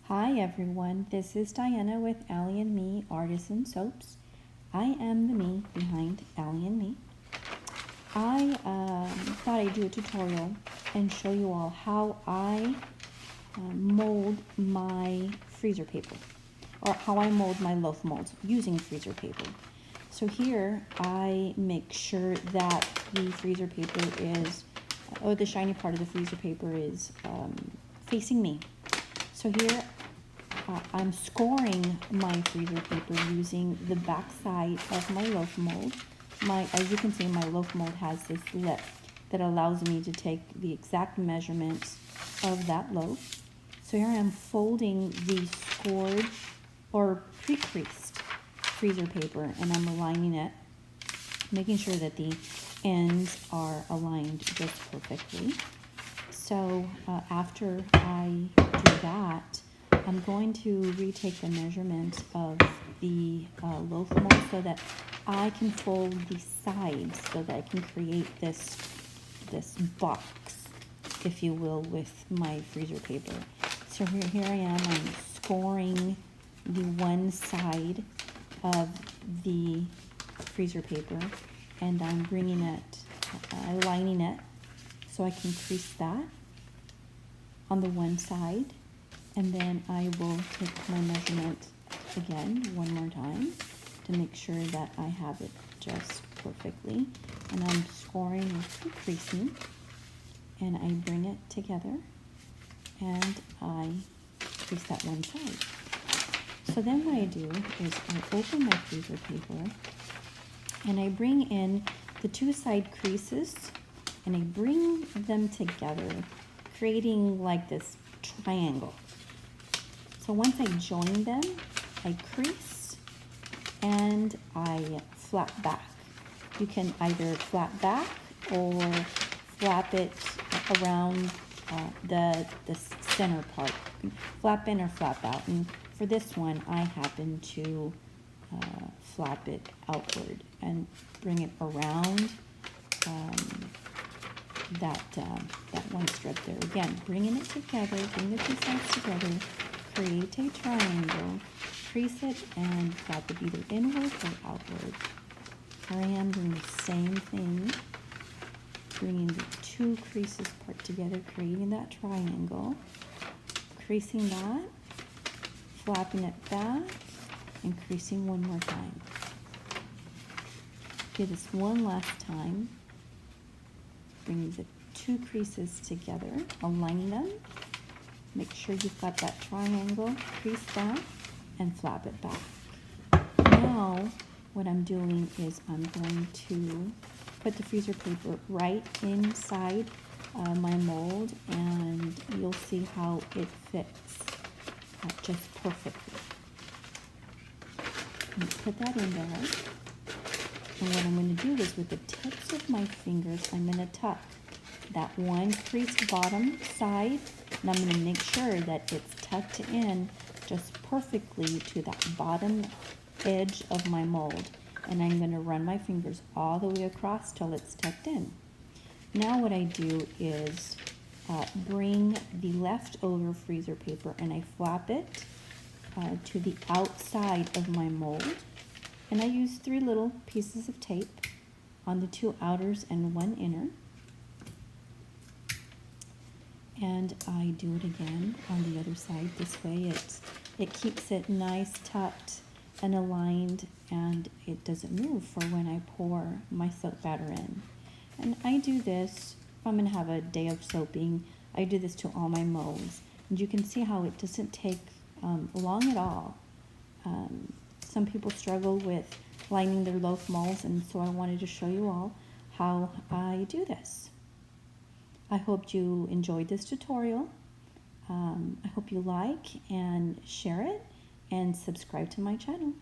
Hi everyone, this is Diana with Allie&Me Artisan Soaps. I am the me behind Allie&Me. I thought I'd do a tutorial and show you all how I mold my freezer paper, or how I mold my loaf molds using freezer paper. So here I make sure that the freezer paper is, or the shiny part of the freezer paper is facing me. So here I'm scoring my freezer paper using the back side of my loaf mold. As you can see, my loaf mold has this lip that allows me to take the exact measurements of that loaf. So here I am folding the scored or pre-creased freezer paper, and I'm aligning it, making sure that the ends are aligned just perfectly. So after I do that, I'm going to retake the measurement of the loaf mold so that I can fold the sides so that I can create this box, if you will, with my freezer paper. So here I am, I'm scoring the one side of the freezer paper, and I'm bringing it, aligning it so I can crease that on the one side. And then I will take my measurement again one more time to make sure that I have it just perfectly. And I'm scoring with pre-creasing, and I bring it together and I crease that one side. So then what I do is I open my freezer paper and I bring in the two side creases and I bring them together, creating like this triangle. So once I join them, I crease and I flap back. You can either flap back or flap it around the center part. Flap in or flap out. And for this one, I happen to flap it outward and bring it around that one strip there. Again, bringing it together, bring the two sides together, create a triangle, crease it, and flap it either inward or outward. Here I am doing the same thing, bringing the two creases part together, creating that triangle, creasing that, flapping it back, and creasing one more time. Do this one last time, bringing the two creases together, aligning them. Make sure you flap that triangle, crease that, and flap it back. Now, what I'm doing is I'm going to put the freezer paper right inside my mold, and you'll see how it fits just perfectly. Put that in there. And what I'm going to do is with the tips of my fingers, I'm going to tuck that one creased bottom side, and I'm going to make sure that it's tucked in just perfectly to that bottom edge of my mold. And I'm going to run my fingers all the way across till it's tucked in. Now what I do is bring the leftover freezer paper and I flap it to the outside of my mold. And I use 3 little pieces of tape on the 2 outers and 1 inner. And I do it again on the other side. This way it keeps it nice, tucked, and aligned, and it doesn't move for when I pour my soap batter in. And I do this, if I'm going to have a day of soaping, I do this to all my molds. And you can see how it doesn't take long at all. Some people struggle with lining their loaf molds, and so I wanted to show you all how I do this. I hope you enjoyed this tutorial. I hope you like and share it and subscribe to my channel.